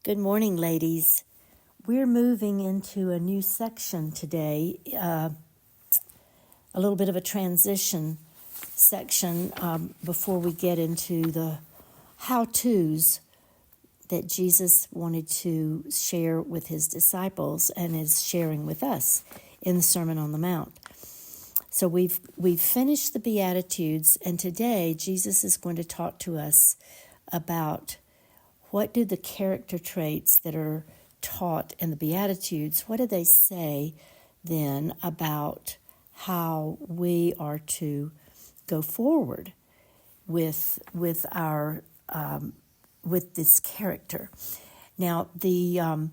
Good morning, ladies. We're moving into a new section today, a little bit of a transition section before we get into the how-tos that Jesus wanted to share with his disciples and is sharing with us in the Sermon on the Mount. So we've finished the Beatitudes, and today Jesus is going to talk to us about what do the character traits that are taught in the Beatitudes, what do they say then about how we are to go forward with our with this character? Now, the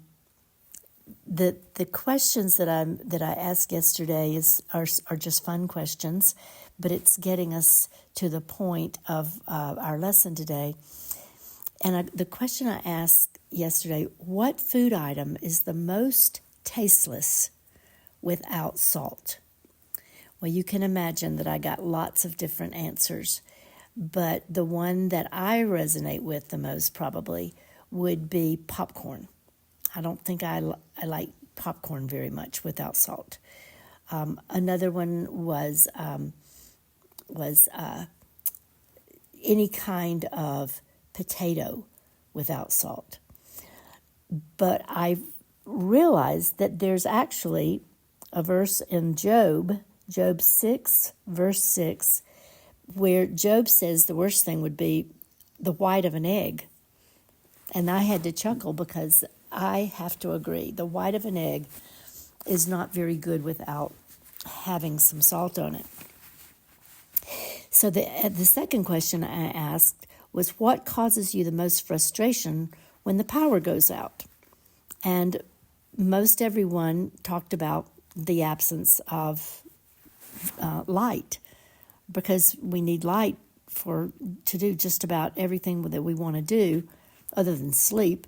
questions that I asked yesterday are just fun questions, but it's getting us to the point of our lesson today. And the question I asked yesterday, what food item is the most tasteless without salt? Well, you can imagine that I got lots of different answers, but the one that I resonate with the most probably would be popcorn. I don't think I like popcorn very much without salt. Another one was any kind of potato without salt. But I realized that there's actually a verse in Job 6, verse 6, where Job says the worst thing would be the white of an egg. And I had to chuckle because I have to agree. The white of an egg is not very good without having some salt on it. So the second question I asked was, what causes you the most frustration when the power goes out? And most everyone talked about the absence of light, because we need light to do just about everything that we want to do other than sleep.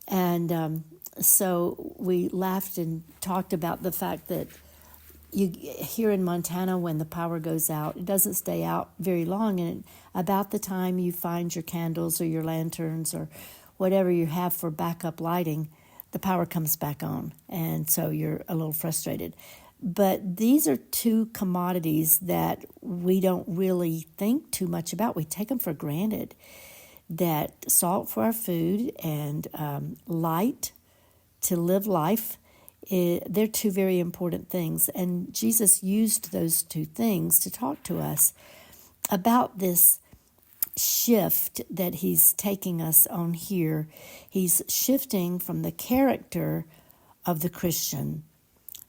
And so we laughed and talked about the fact that here in Montana, when the power goes out, it doesn't stay out very long, and about the time you find your candles or your lanterns or whatever you have for backup lighting, the power comes back on, and so you're a little frustrated. But these are two commodities that we don't really think too much about. We take them for granted, that salt for our food and light to live life, they're two very important things. And Jesus used those two things to talk to us about this shift that he's taking us on here. He's shifting from the character of the Christian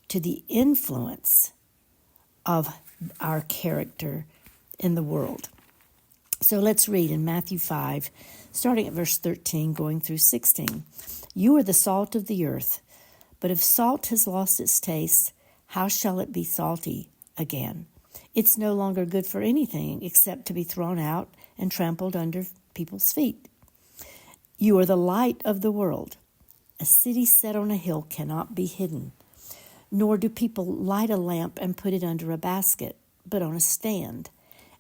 to the influence of our character in the world. So let's read in Matthew 5, starting at verse 13, going through 16. You are the salt of the earth. But if salt has lost its taste, how shall it be salty again? It's no longer good for anything except to be thrown out and trampled under people's feet. You are the light of the world. A city set on a hill cannot be hidden, nor do people light a lamp and put it under a basket, but on a stand,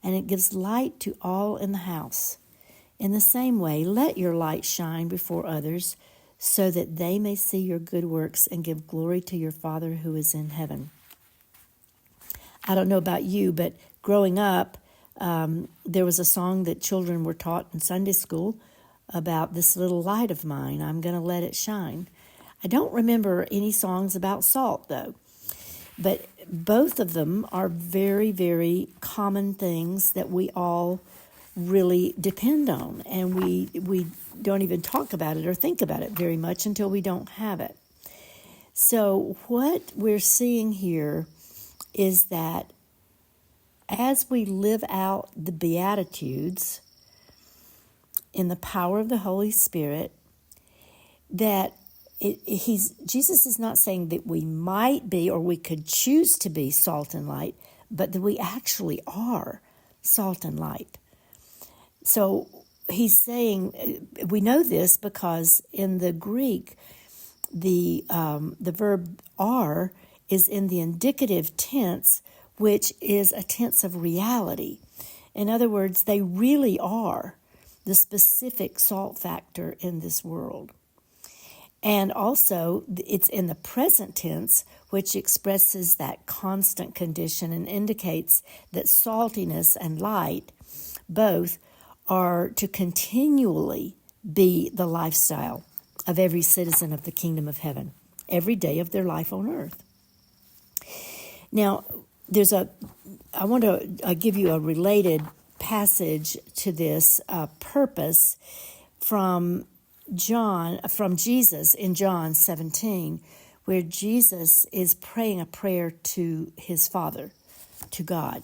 and it gives light to all in the house. In the same way, let your light shine before others, so that they may see your good works and give glory to your Father who is in heaven. I don't know about you, but growing up, there was a song that children were taught in Sunday school about this little light of mine, I'm going to let it shine. I don't remember any songs about salt, though. But both of them are very, very common things that we all really depend on, and we don't even talk about it or think about it very much until we don't have it. So what we're seeing here is that as we live out the Beatitudes in the power of the Holy Spirit, that Jesus is not saying that we might be or we could choose to be salt and light, but that we actually are salt and light. So he's saying, we know this because in the Greek, the verb are is in the indicative tense, which is a tense of reality. In other words, they really are the specific salt factor in this world. And also, it's in the present tense, which expresses that constant condition and indicates that saltiness and light both are to continually be the lifestyle of every citizen of the kingdom of heaven, every day of their life on earth. Now, I want to give you a related passage to this purpose from Jesus in John 17, where Jesus is praying a prayer to his Father, to God.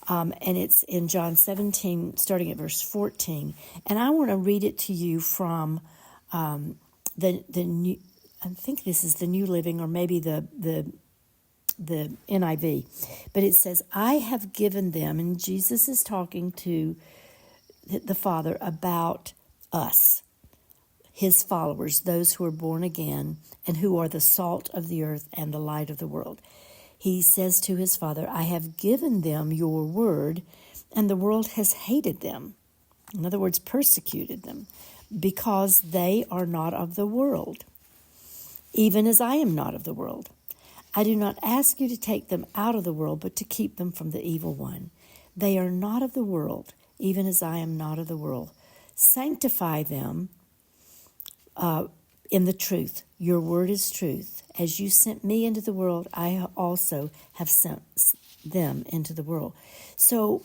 And it's in John 17, starting at verse 14. And I want to read it to you from the new, I think this is the New Living, or maybe the NIV. But it says, I have given them, and Jesus is talking to the Father about us, his followers, those who are born again and who are the salt of the earth and the light of the world. He says to his Father, I have given them your word, and the world has hated them. In other words, persecuted them, because they are not of the world, even as I am not of the world. I do not ask you to take them out of the world, but to keep them from the evil one. They are not of the world, even as I am not of the world. Sanctify them in the truth. Your word is truth. As you sent me into the world, I also have sent them into the world. So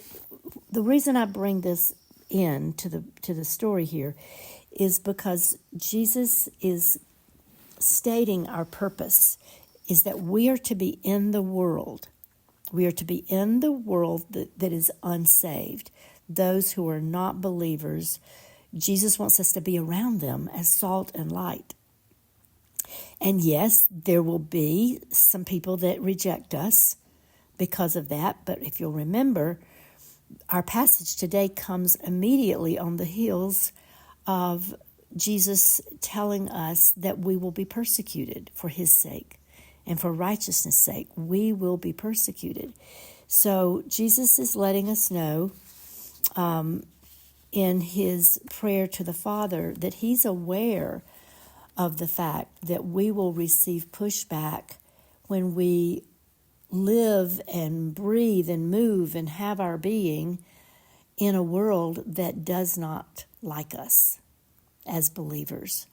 the reason I bring this in to the story here is because Jesus is stating our purpose is that we are to be in the world. We are to be in the world that is unsaved. Those who are not believers, Jesus wants us to be around them as salt and light. And yes, there will be some people that reject us because of that. But if you'll remember, our passage today comes immediately on the heels of Jesus telling us that we will be persecuted for his sake. And for righteousness' sake, we will be persecuted. So Jesus is letting us know in his prayer to the Father that he's aware of the fact that we will receive pushback when we live and breathe and move and have our being in a world that does not like us as believers.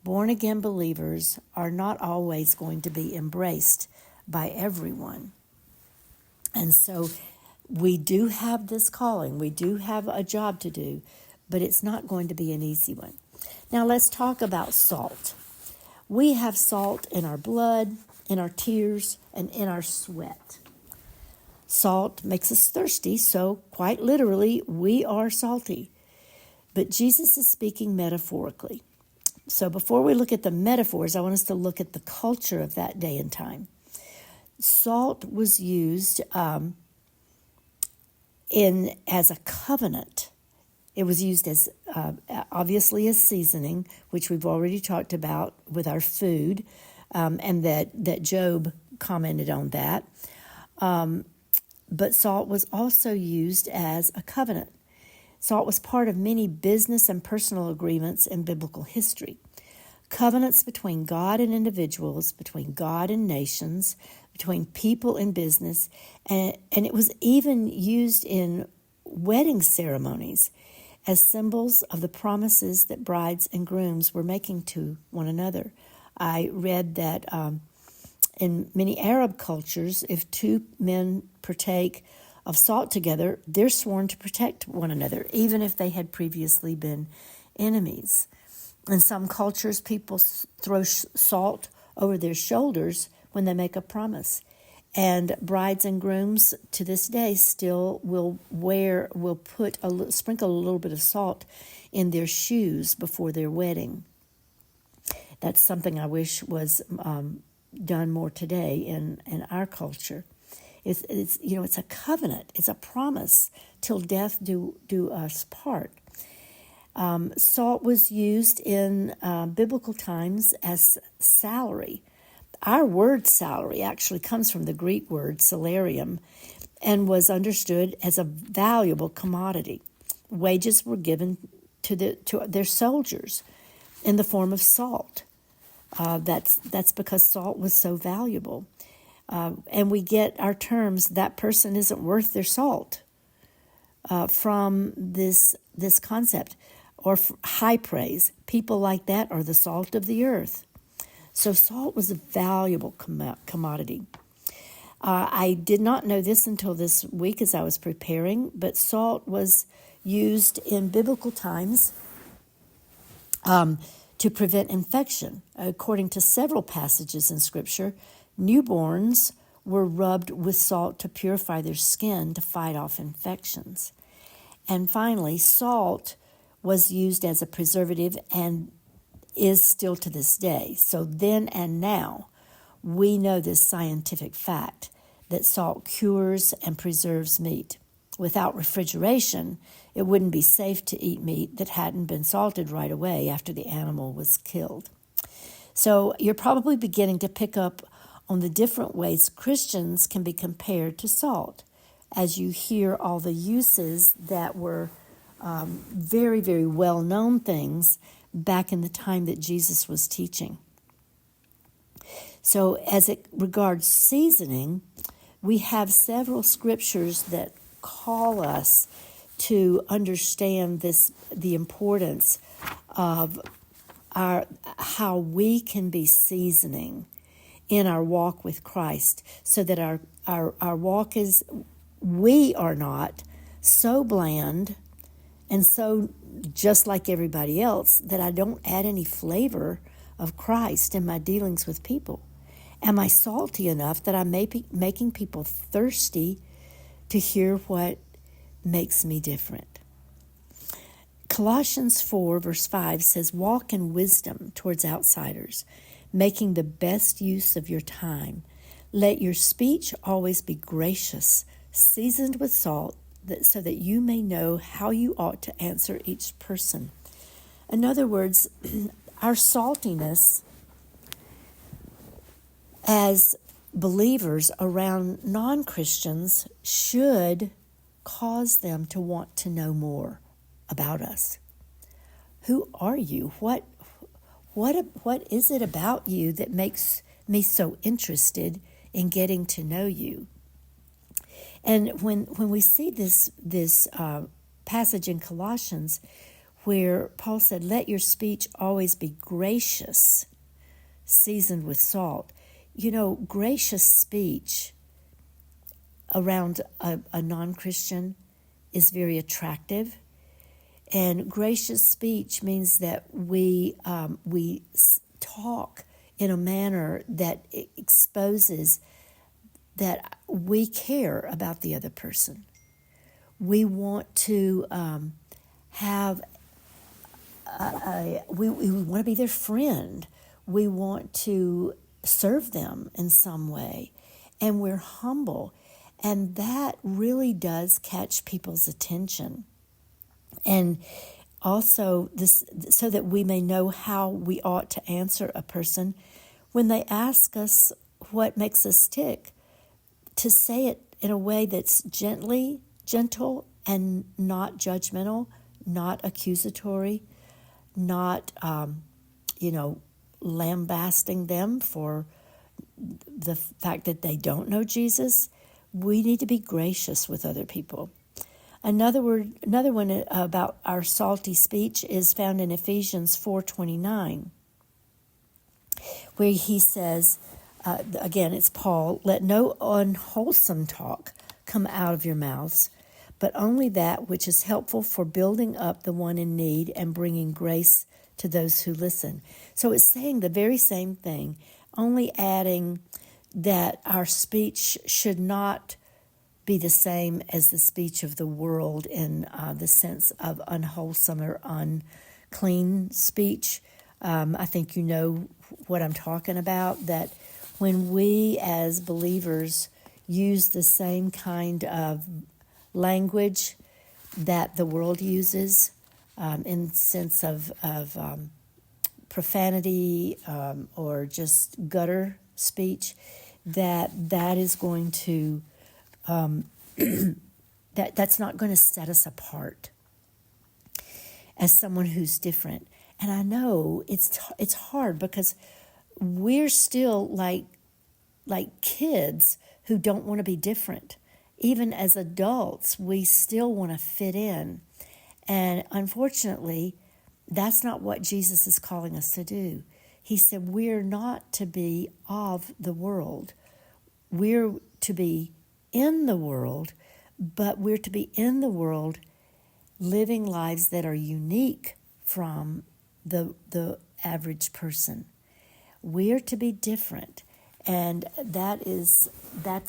Born-again believers are not always going to be embraced by everyone. And so we do have this calling. We do have a job to do, but it's not going to be an easy one. Now let's talk about salt. We have salt in our blood, in our tears, and in our sweat. Salt makes us thirsty, so quite literally, we are salty. But Jesus is speaking metaphorically. So before we look at the metaphors, I want us to look at the culture of that day and time. Salt was used as a covenant. It was used as obviously as seasoning, which we've already talked about with our food, and that Job commented on that. But salt was also used as a covenant. Salt was part of many business and personal agreements in biblical history. Covenants between God and individuals, between God and nations, between people and business, and it was even used in wedding ceremonies as symbols of the promises that brides and grooms were making to one another. I read that in many Arab cultures, if two men partake of salt together, they're sworn to protect one another, even if they had previously been enemies. In some cultures, people throw salt over their shoulders when they make a promise. And brides and grooms to this day still will sprinkle a little bit of salt in their shoes before their wedding. That's something I wish was done more today in our culture. It's a covenant. It's a promise till death do us part. Salt was used in biblical times as salary. Our word salary actually comes from the Greek word salarium and was understood as a valuable commodity. Wages were given to their soldiers in the form of salt. That's because salt was so valuable. And we get our terms, that person isn't worth their salt, from this concept. Or high praise. People like that are the salt of the earth. So salt was a valuable commodity. I did not know this until this week as I was preparing, but salt was used in biblical times to prevent infection. According to several passages in Scripture, newborns were rubbed with salt to purify their skin to fight off infections. And finally, salt was used as a preservative and is still to this day. So then and now, we know this scientific fact that salt cures and preserves meat. Without refrigeration, it wouldn't be safe to eat meat that hadn't been salted right away after the animal was killed. So you're probably beginning to pick up on the different ways Christians can be compared to salt as you hear all the uses that were very, very well-known things back in the time that Jesus was teaching. So as it regards seasoning, we have several scriptures that call us to understand the importance of how we can be seasoning in our walk with Christ, so that our walk is, we are not so bland and so just like everybody else that I don't add any flavor of Christ in my dealings with people. Am I salty enough that I'm making people thirsty to hear what makes me different? Colossians 4 verse 5 says, walk in wisdom towards outsiders, making the best use of your time. Let your speech always be gracious, seasoned with salt, so that you may know how you ought to answer each person. In other words, our saltiness as believers around non-Christians should cause them to want to know more about us. Who are you? What is it about you that makes me so interested in getting to know you? And when we see this passage in Colossians where Paul said, let your speech always be gracious, seasoned with salt. You know, gracious speech around a non-Christian is very attractive. And gracious speech means that we talk in a manner that exposes that we care about the other person. We want to we want to be their friend. We want to serve them in some way. And we're humble. And that really does catch people's attention. And also, this, so that we may know how we ought to answer a person when they ask us what makes us tick, to say it in a way that's gentle and not judgmental, not accusatory, not, lambasting them for the fact that they don't know Jesus. We need to be gracious with other people. Another one about our salty speech is found in Ephesians 4:29, where he says, again, it's Paul, let no unwholesome talk come out of your mouths, but only that which is helpful for building up the one in need and bringing grace to those who listen. So it's saying the very same thing, only adding that our speech should not be the same as the speech of the world in the sense of unwholesome or unclean speech. I think you know what I'm talking about, that when we as believers use the same kind of language that the world uses, in sense of profanity or just gutter speech, that is going to that's not going to set us apart as someone who's different. And I know it's hard because we're still like kids who don't want to be different. Even as adults, we still want to fit in. And unfortunately, that's not what Jesus is calling us to do. He said we're not to be of the world. We're to be in the world, but we're to be in the world living lives that are unique from the average person. We're to be different. And that's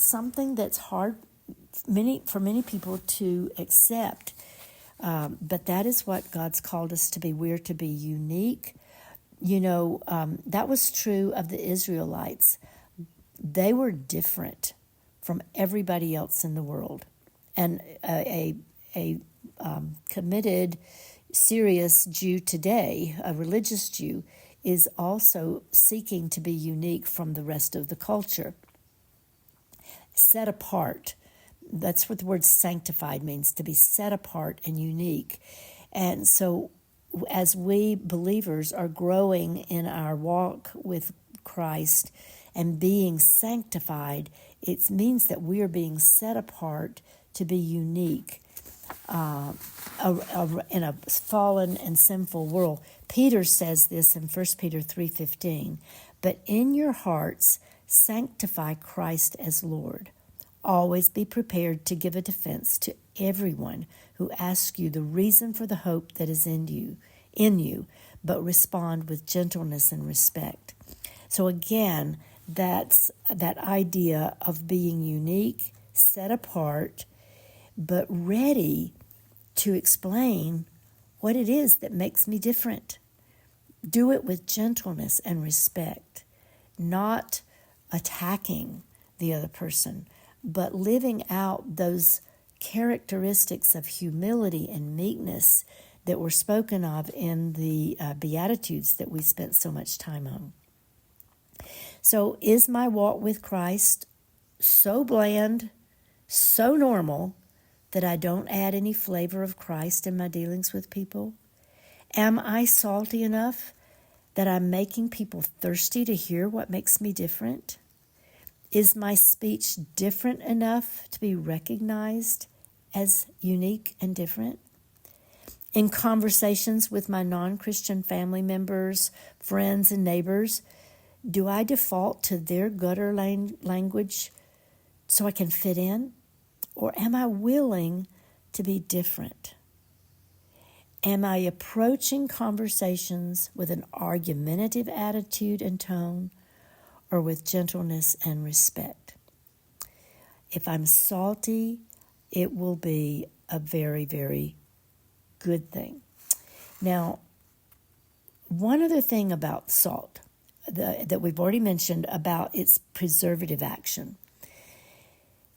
something that's hard for many people to accept. But that is what God's called us to be. We're to be unique. That was true of the Israelites. They were different from everybody else in the world. And a committed, serious Jew today, a religious Jew, is also seeking to be unique from the rest of the culture. Set apart. That's what the word sanctified means, to be set apart and unique. And so as we believers are growing in our walk with Christ and being sanctified, it means that we are being set apart to be unique in a fallen and sinful world. Peter says this in 1 Peter 3:15, "But in your hearts sanctify Christ as Lord. Always be prepared to give a defense to everyone who asks you the reason for the hope that is in you, but respond with gentleness and respect." So again, that's that idea of being unique, set apart, but ready to explain what it is that makes me different. Do it with gentleness and respect, not attacking the other person, but living out those characteristics of humility and meekness that were spoken of in the Beatitudes that we spent so much time on. So is my walk with Christ so bland, so normal, that I don't add any flavor of Christ in my dealings with people? Am I salty enough that I'm making people thirsty to hear what makes me different? Is my speech different enough to be recognized as unique and different? In conversations with my non-Christian family members, friends, and neighbors, do I default to their gutter language so I can fit in? Or am I willing to be different? Am I approaching conversations with an argumentative attitude and tone, or with gentleness and respect? If I'm salty, it will be a very, very good thing. Now, one other thing about salt that we've already mentioned about its preservative action.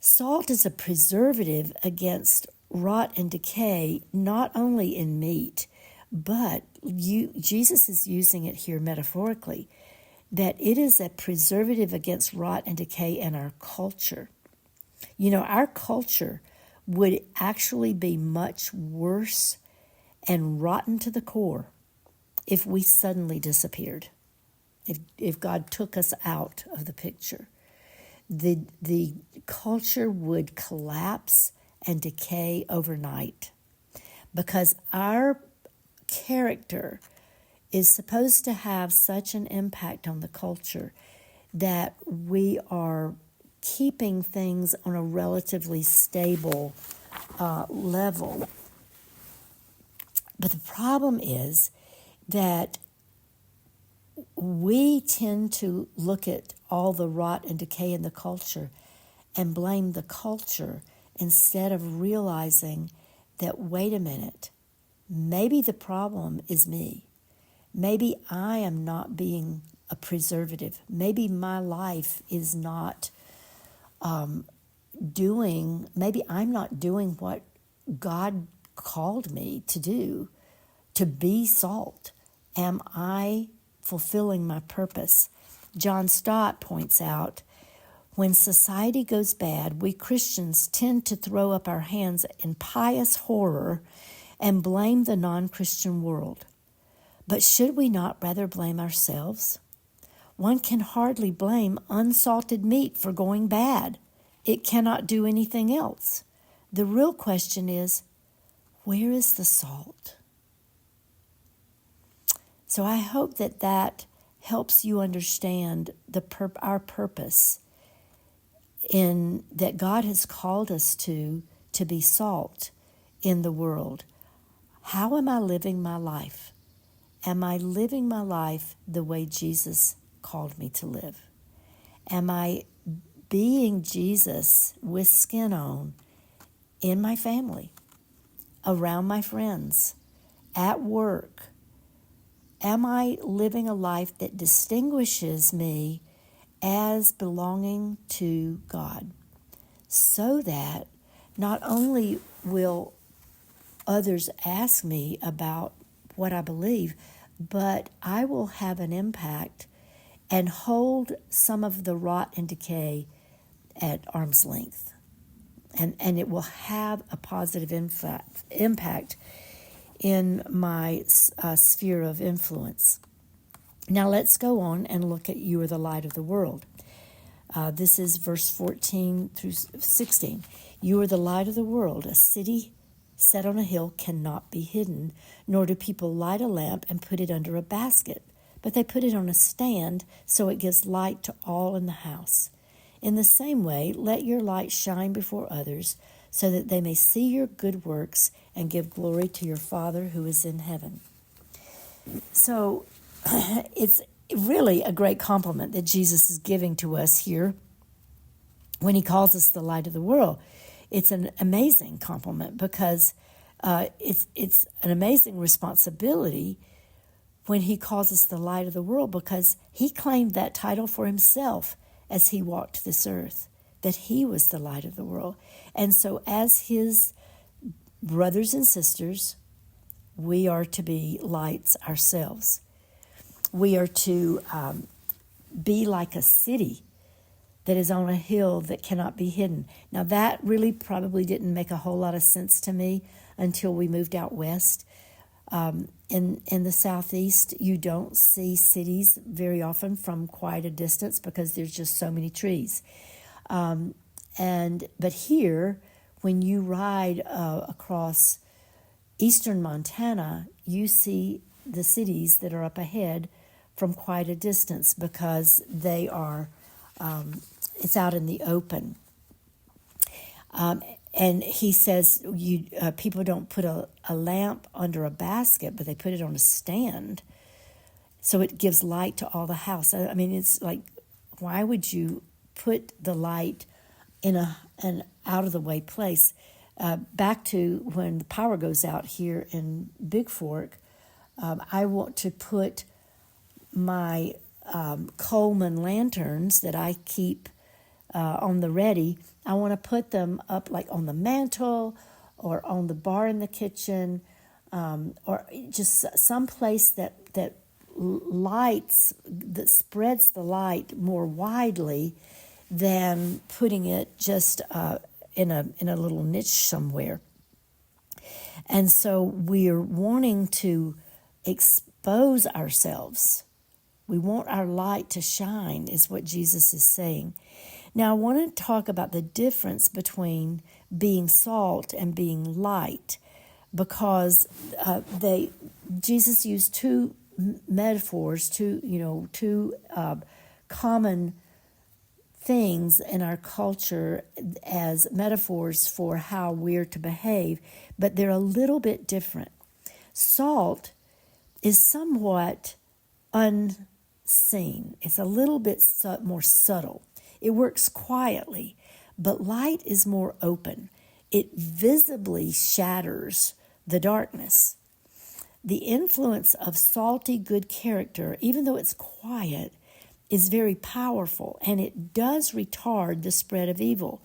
Salt is a preservative against rot and decay, not only in meat, but Jesus is using it here metaphorically, that it is a preservative against rot and decay in our culture. Our culture would actually be much worse and rotten to the core if we suddenly disappeared, if God took us out of the picture. The culture would collapse and decay overnight, because our character is supposed to have such an impact on the culture that we are keeping things on a relatively stable level. But the problem is that we tend to look at all the rot and decay in the culture and blame the culture instead of realizing that, wait a minute, maybe the problem is me. Maybe I am not being a preservative. Maybe my life is not maybe I'm not doing what God called me to do, to be salt. Am I fulfilling my purpose? John Stott points out, when society goes bad, we Christians tend to throw up our hands in pious horror and blame the non-Christian world. But should we not rather blame ourselves? one can hardly blame unsalted meat for going bad. It cannot do anything else. The real question is, where is the salt? So I hope that helps you understand our purpose in that God has called us to be salt in the world. How am I living my life? Am I living my life the way Jesus called me to live? Am I being Jesus with skin on in my family, around my friends, at work? Am I living a life that distinguishes me as belonging to God, so that not only will others ask me about what I believe, but I will have an impact and hold some of the rot and decay at arm's length. And it will have a positive impact in my sphere of influence. Now let's go on and look at you are the light of the world. This is verse 14 through 16. You are the light of the world. A city set on a hill cannot be hidden, nor do people light a lamp and put it under a basket, but they put it on a stand so it gives light to all in the house. In the same way, let your light shine before others, so that they may see your good works and give glory to your Father who is in heaven. So it's really a great compliment that Jesus is giving to us here when he calls us the light of the world. It's an amazing compliment because it's an amazing responsibility when he calls us the light of the world, because he claimed that title for himself as he walked this earth, that he was the light of the world. And so as his brothers and sisters, we are to be lights ourselves. We are to be like a city that is on a hill that cannot be hidden. Now that really probably didn't make a whole lot of sense to me until we moved out west. In the southeast, you don't see cities very often from quite a distance because there's just so many trees. But here, when you ride across eastern Montana, you see the cities that are up ahead from quite a distance because they are, it's out in the open. And he says people don't put a lamp under a basket, but they put it on a stand so it gives light to all the house. I mean, it's like, why would you put the light in an out-of-the-way place? Back to when the power goes out here in Big Fork, I want to put my Coleman lanterns that I keep on the ready. I want to put them up like on the mantle or on the bar in the kitchen, or just some place that lights, that spreads the light more widely than putting it just in a little niche somewhere. And so we're wanting to expose ourselves. We want our light to shine, is what Jesus is saying. Now, I want to talk about the difference between being salt and being light, because Jesus used two metaphors, two common things in our culture as metaphors for how we're to behave, but they're a little bit different. Salt is somewhat unseen. It's a little bit more subtle. It works quietly, but light is more open. It visibly shatters the darkness. The influence of salty good character, even though it's quiet, is very powerful, and it does retard the spread of evil.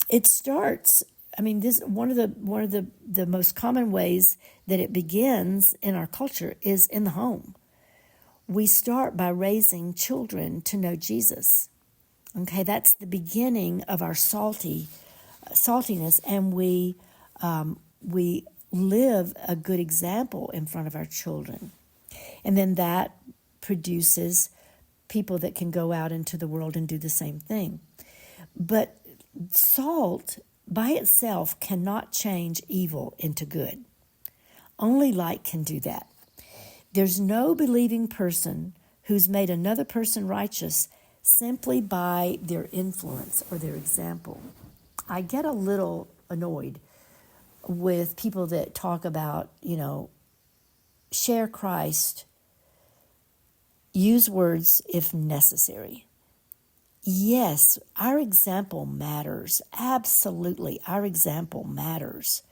It starts, this one of the most common ways that it begins in our culture is in the home. We start by raising children to know Jesus. Okay, that's the beginning of our saltiness, and we live a good example in front of our children, and then that produces people that can go out into the world and do the same thing. But salt by itself cannot change evil into good. Only light can do that. There's no believing person who's made another person righteous simply by their influence or their example. I get a little annoyed with people that talk about, share Christ, use words if necessary. Yes, our example matters. Absolutely, our example matters.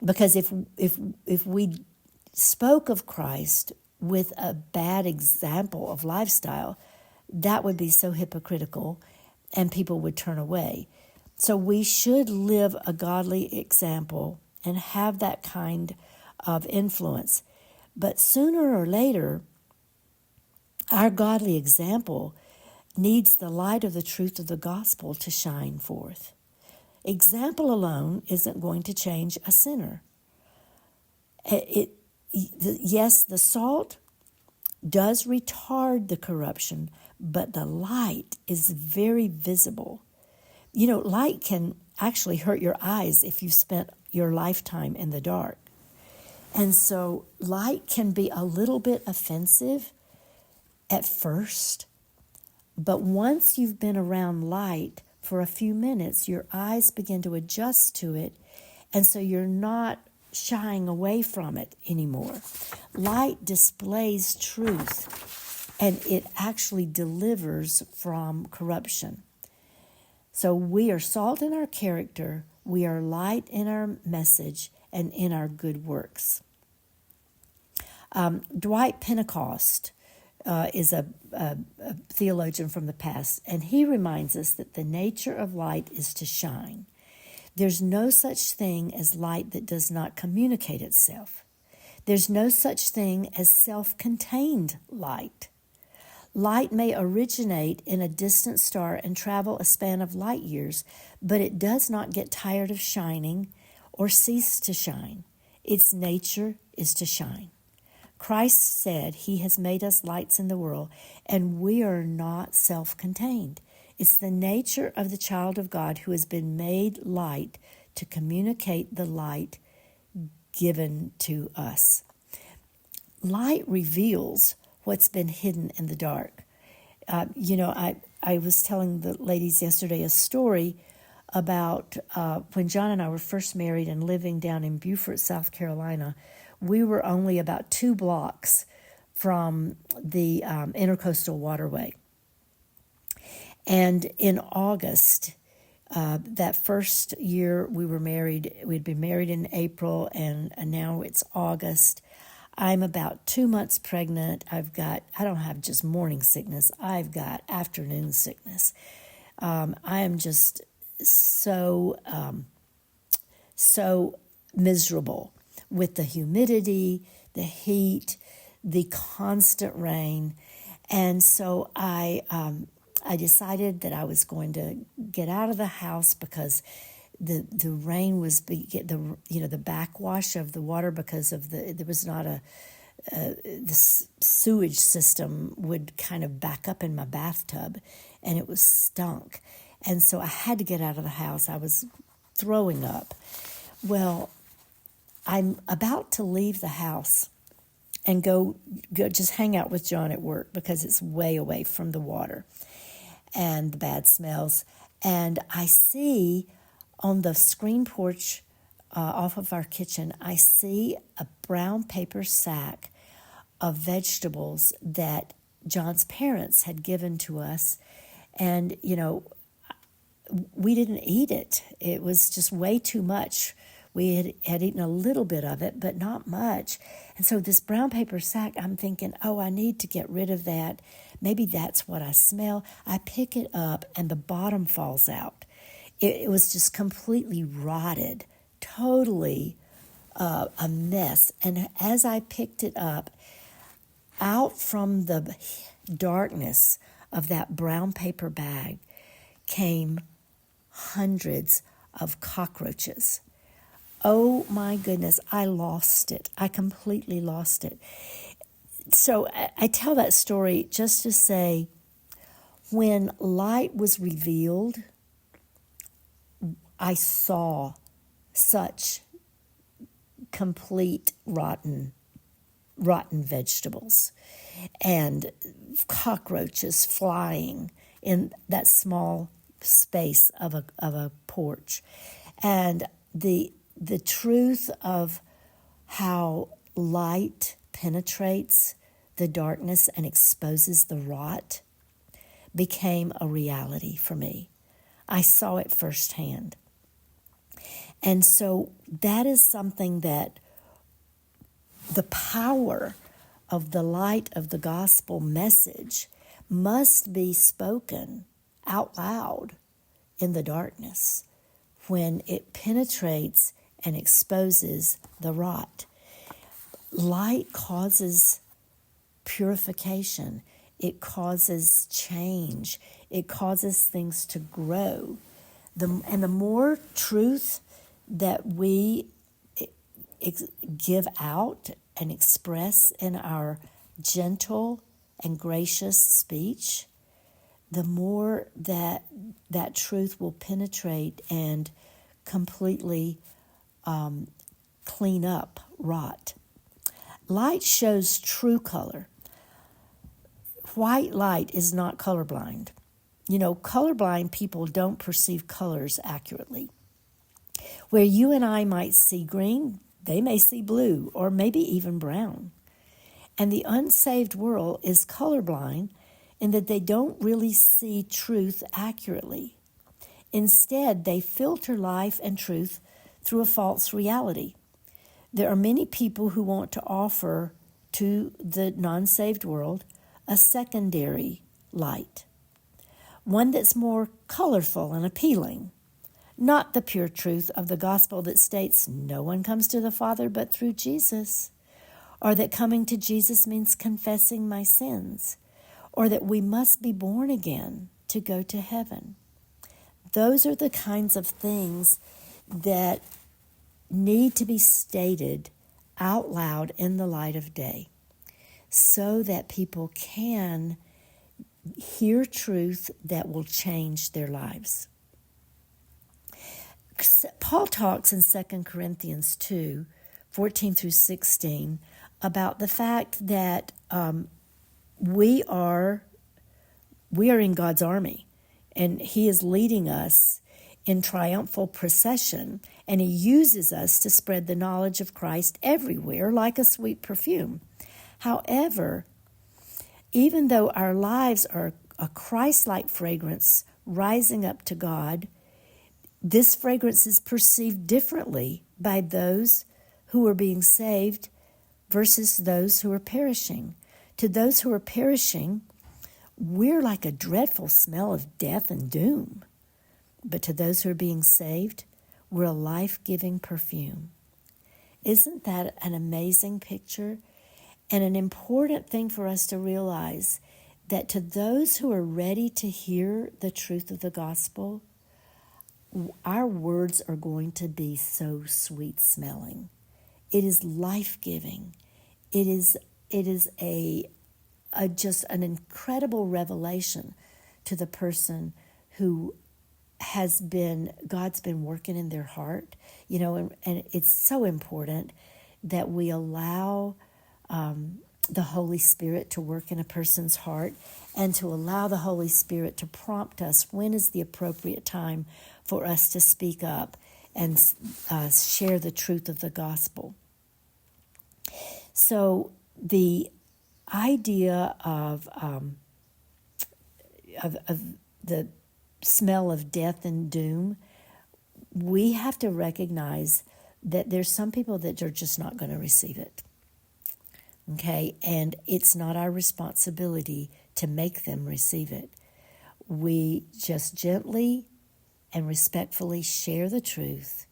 Because if we spoke of Christ with a bad example of lifestyle, that would be so hypocritical and people would turn away. So we should live a godly example and have that kind of influence. But sooner or later, our godly example needs the light of the truth of the gospel to shine forth. Example alone isn't going to change a sinner. Yes, the salt does retard the corruption, but the light is very visible. Light can actually hurt your eyes if you've spent your lifetime in the dark. And so light can be a little bit offensive at first, but once you've been around light for a few minutes, your eyes begin to adjust to it, and so you're not shying away from it anymore. Light displays truth, and it actually delivers from corruption. So we are salt in our character, we are light in our message, and in our good works. Dwight Pentecost is a theologian from the past, and he reminds us that the nature of light is to shine. There's no such thing as light that does not communicate itself. There's no such thing as self-contained light. Light may originate in a distant star and travel a span of light years, but it does not get tired of shining or cease to shine. Its nature is to shine. Christ said he has made us lights in the world, and we are not self-contained. It's the nature of the child of God who has been made light to communicate the light given to us. Light reveals what's been hidden in the dark. I was telling the ladies yesterday a story about when John and I were first married and living down in Beaufort, South Carolina. We were only about 2 blocks from the Intercoastal Waterway. And in August, that first year we were married, we'd been married in April, and now it's August. I'm about 2 months pregnant. I don't have just morning sickness, I've got afternoon sickness. I am just so miserable with the humidity, the heat, the constant rain. And so I decided that I was going to get out of the house because the rain was the backwash of the water, because of there was not the sewage system would kind of back up in my bathtub, and it was stunk. And so I had to get out of the house. I was throwing up. Well, I'm about to leave the house and go just hang out with John at work because it's way away from the water and the bad smells. And I see on the screen porch off of our kitchen, I see a brown paper sack of vegetables that John's parents had given to us. And, we didn't eat it. It was just way too much. We had eaten a little bit of it, but not much. And so this brown paper sack, I'm thinking, I need to get rid of that. Maybe that's what I smell. I pick it up, and the bottom falls out. It was just completely rotted, totally a mess. And as I picked it up, out from the darkness of that brown paper bag came hundreds of cockroaches. Oh my goodness, I lost it. I completely lost it. So I tell that story just to say, when light was revealed, I saw such complete rotten vegetables and cockroaches flying in that small space of a porch. And the truth of how light penetrates the darkness and exposes the rot became a reality for me. I saw it firsthand. And so that is something that the power of the light of the gospel message must be spoken out loud in the darkness when it penetrates and exposes the rot. Light causes purification. It causes change. It causes things to grow. And the more truth that we give out and express in our gentle and gracious speech, the more that truth will penetrate and completely clean up rot. Light shows true color. White light is not colorblind. Colorblind people don't perceive colors accurately. Where you and I might see green, they may see blue or maybe even brown. And the unsaved world is colorblind in that they don't really see truth accurately. Instead, they filter life and truth through a false reality. There are many people who want to offer to the non-saved world a secondary light, one that's more colorful and appealing, not the pure truth of the gospel that states no one comes to the Father but through Jesus, or that coming to Jesus means confessing my sins, or that we must be born again to go to heaven. Those are the kinds of things that need to be stated out loud in the light of day so that people can hear truth that will change their lives. Paul talks in 2 Corinthians 2, 14 through 16, about the fact that we are in God's army, and He is leading us in triumphal procession, and He uses us to spread the knowledge of Christ everywhere like a sweet perfume. However, even though our lives are a Christ-like fragrance rising up to God, this fragrance is perceived differently by those who are being saved versus those who are perishing. To those who are perishing, we're like a dreadful smell of death and doom. But to those who are being saved, we're a life-giving perfume. Isn't that an amazing picture? And an important thing for us to realize that to those who are ready to hear the truth of the gospel, our words are going to be so sweet-smelling. It is life-giving. It is a just an incredible revelation to the person who God's been working in their heart, and it's so important that we allow the Holy Spirit to work in a person's heart and to allow the Holy Spirit to prompt us when is the appropriate time for us to speak up and share the truth of the gospel. So the idea of the smell of death and doom, we have to recognize that there's some people that are just not going to receive it. Okay, and it's not our responsibility to make them receive it. We just gently and respectfully share the truth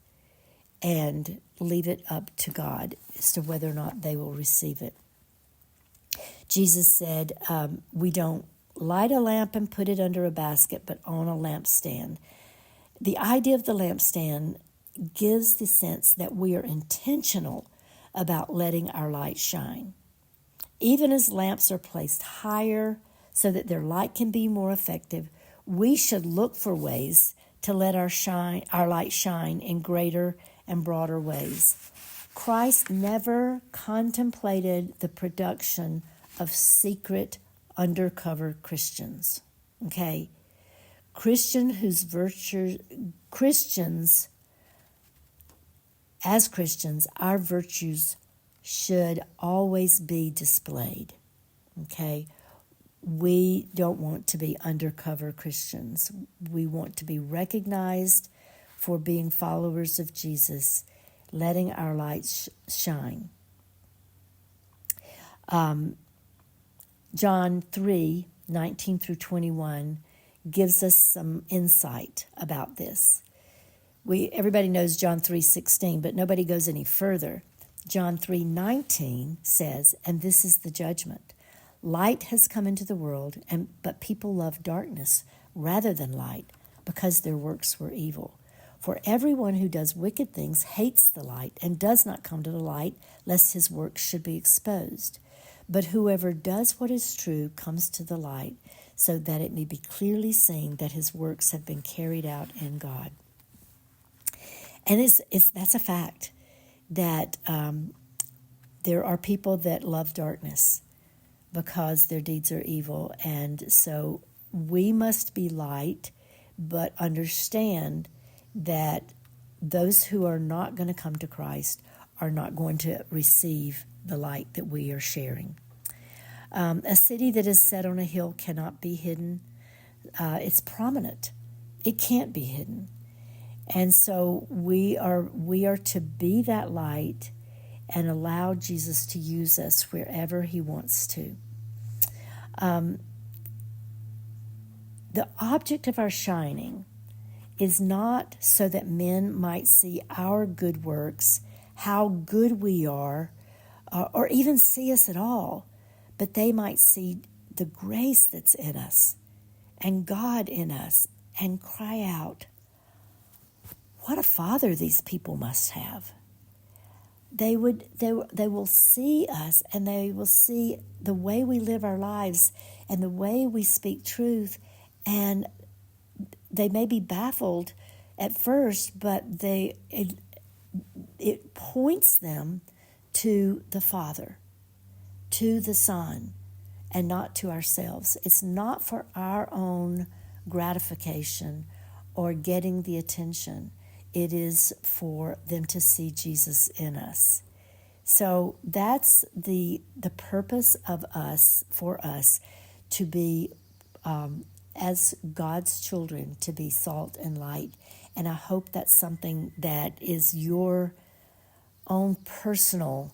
and leave it up to God as to whether or not they will receive it. Jesus said, we don't light a lamp and put it under a basket, but on a lampstand. The idea of the lampstand gives the sense that we are intentional about letting our light shine. Even as lamps are placed higher so that their light can be more effective, we should look for ways to let our light shine in greater and broader ways. Christ never contemplated the production of secret, undercover Christians. Okay? As Christians, our virtues should always be displayed. Okay? We don't want to be undercover Christians. We want to be recognized for being followers of Jesus, letting our light shine. John 3:19 through 21 gives us some insight about this. Everybody knows John 3:16, but nobody goes any further. John 3:19 says, "And this is the judgment. Light has come into the world, but people love darkness rather than light, because their works were evil. For everyone who does wicked things hates the light and does not come to the light, lest his works should be exposed. But whoever does what is true comes to the light, so that it may be clearly seen that his works have been carried out in God." And that's a fact, that there are people that love darkness because their deeds are evil. And so we must be light, but understand that those who are not going to come to Christ are not going to receive the light that we are sharing. A city that is set on a hill cannot be hidden. It's prominent. It can't be hidden. And so we are to be that light and allow Jesus to use us wherever he wants to. The object of our shining is not so that men might see our good works, how good we are, or even see us at all, but they might see the grace that's in us and God in us and cry out, "What a Father these people must have." They will see us, and they will see the way we live our lives and the way we speak truth, and they may be baffled at first, but it points them to the Father, to the Son, and not to ourselves. It's not for our own gratification or getting the attention. It is for them to see Jesus in us. So that's the purpose of us, for us to be, as God's children, to be salt and light. And I hope that's something that is your own personal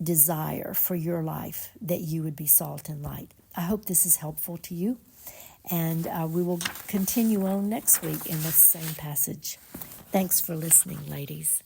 desire for your life, that you would be salt and light. I hope this is helpful to you. And we will continue on next week in the same passage. Thanks for listening, ladies.